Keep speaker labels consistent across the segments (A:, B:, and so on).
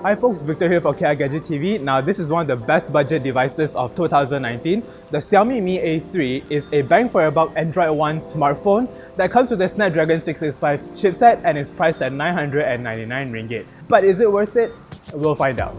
A: Hi folks, Victor here for KLGadgetTV. Now this is one of the best budget devices of 2019. The Xiaomi Mi A3 is a bang for your buck Android One smartphone that comes with a Snapdragon 665 chipset and is priced at 999 ringgit. But is it worth it? We'll find out.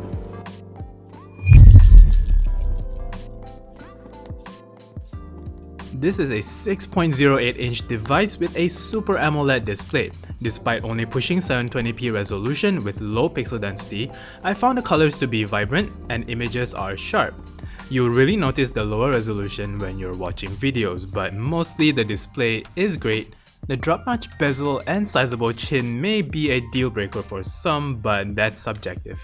A: This is a 6.08-inch device with a Super AMOLED display. Despite only pushing 720p resolution with low pixel density, I found the colors to be vibrant and images are sharp. You'll really notice the lower resolution when you're watching videos, but mostly the display is great. The drop-notch bezel and sizable chin may be a deal breaker for some, but that's subjective.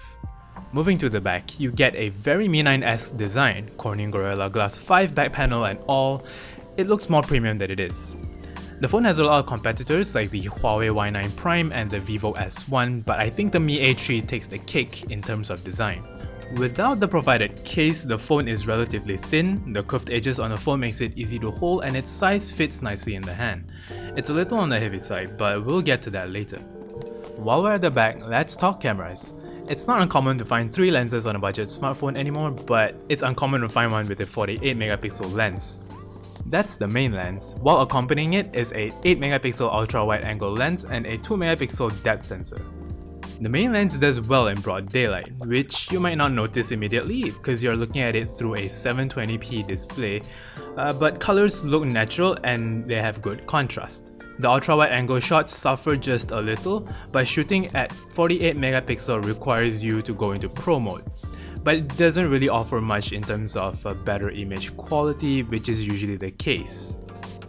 A: Moving to the back, you get a very Mi 9-esque design, Corning Gorilla Glass 5 back panel and all. It looks more premium than it is. The phone has a lot of competitors like the Huawei Y9 Prime and the Vivo S1, but I think the Mi A3 takes the cake in terms of design. Without the provided case, the phone is relatively thin, the curved edges on the phone makes it easy to hold and its size fits nicely in the hand. It's a little on the heavy side, but we'll get to that later. While we're at the back, let's talk cameras. It's not uncommon to find 3 lenses on a budget smartphone anymore, but it's uncommon to find one with a 48 megapixel lens. That's the main lens, while accompanying it is a 8 megapixel ultra wide angle lens and a 2 megapixel depth sensor. The main lens does well in broad daylight, which you might not notice immediately because you're looking at it through a 720p display, but colors look natural and they have good contrast. The ultra wide angle shots suffer just a little, but shooting at 48 megapixel requires you to go into pro mode. But it doesn't really offer much in terms of better image quality, which is usually the case.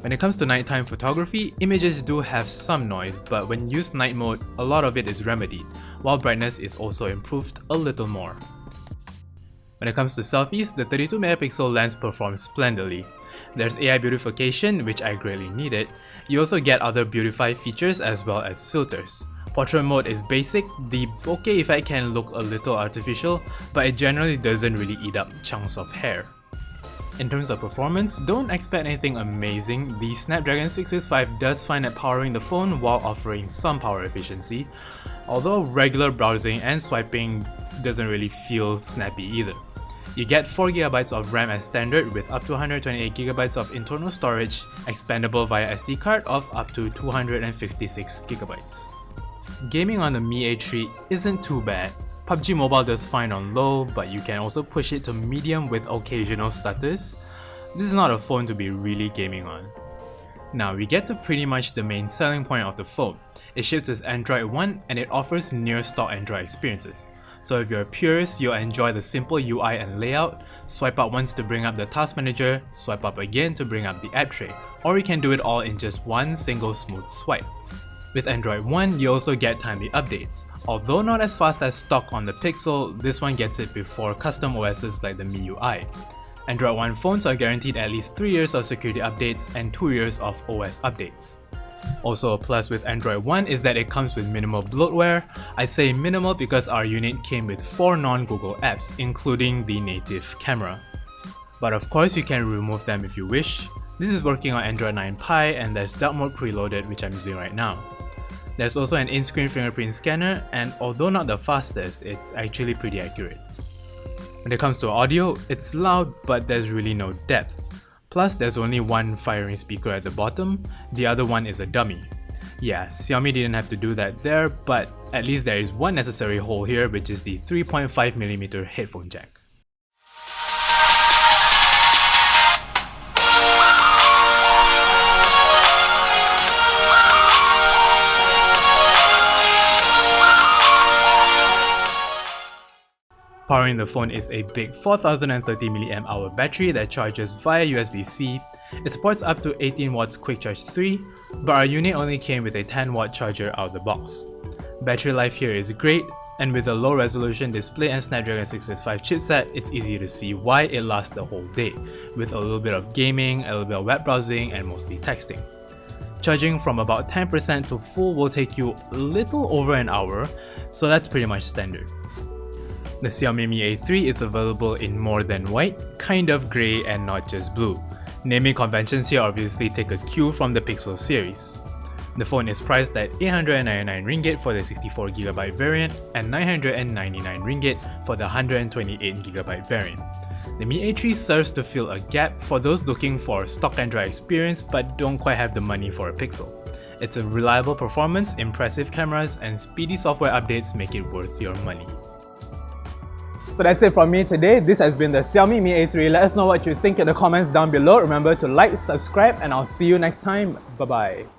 A: When it comes to nighttime photography, images do have some noise, but when used night mode, a lot of it is remedied, while brightness is also improved a little more. When it comes to selfies, the 32 megapixel lens performs splendidly. There's AI beautification, which I greatly needed. You also get other beautify features as well as filters. Portrait mode is basic, the bokeh effect can look a little artificial, but it generally doesn't really eat up chunks of hair. In terms of performance, don't expect anything amazing. The Snapdragon 665 does fine at powering the phone while offering some power efficiency, although regular browsing and swiping doesn't really feel snappy either. You get 4GB of RAM as standard with up to 128GB of internal storage, expandable via SD card of up to 256GB. Gaming on the Mi A3 isn't too bad. PUBG Mobile does fine on low, but you can also push it to medium with occasional stutters. This is not a phone to be really gaming on. Now we get to pretty much the main selling point of the phone. It ships with Android One and it offers near stock Android experiences. So if you're a purist, you'll enjoy the simple UI and layout. Swipe up once to bring up the task manager, swipe up again to bring up the app tray, or you can do it all in just one single smooth swipe. With Android One, you also get timely updates. Although not as fast as stock on the Pixel, this one gets it before custom OSs like the MIUI. Android One phones are guaranteed at least 3 years of security updates and 2 years of OS updates. Also a plus with Android One is that it comes with minimal bloatware. I say minimal because our unit came with 4 non-Google apps, including the native camera. But of course you can remove them if you wish. This is working on Android 9 Pie and there's dark mode preloaded, which I'm using right now. There's also an in-screen fingerprint scanner, and although not the fastest, it's actually pretty accurate. When it comes to audio, it's loud but there's really no depth. Plus there's only one firing speaker at the bottom, the other one is a dummy. Yeah, Xiaomi didn't have to do that there, but at least there is one necessary hole here, which is the 3.5mm headphone jack. Powering the phone is a big 4030 mAh battery that charges via USB-C. It supports up to 18 watts Quick Charge 3, but our unit only came with a 10 watt charger out of the box. Battery life here is great, and with a low resolution display and Snapdragon 665 chipset, it's easy to see why it lasts the whole day, with a little bit of gaming, a little bit of web browsing, and mostly texting. Charging from about 10% to full will take you a little over an hour, so that's pretty much standard. The Xiaomi Mi A3 is available in more than white, kind of grey and not just blue. Naming conventions here obviously take a cue from the Pixel series. The phone is priced at 899 ringgit for the 64GB variant and 999 ringgit for the 128GB variant. The Mi A3 serves to fill a gap for those looking for a stock Android experience but don't quite have the money for a Pixel. It's a reliable performance, impressive cameras, and speedy software updates make it worth your money.
B: So that's it from me today. This has been the Xiaomi Mi A3. Let us know what you think in the comments down below. Remember to like, subscribe, and I'll see you next time. Bye-bye.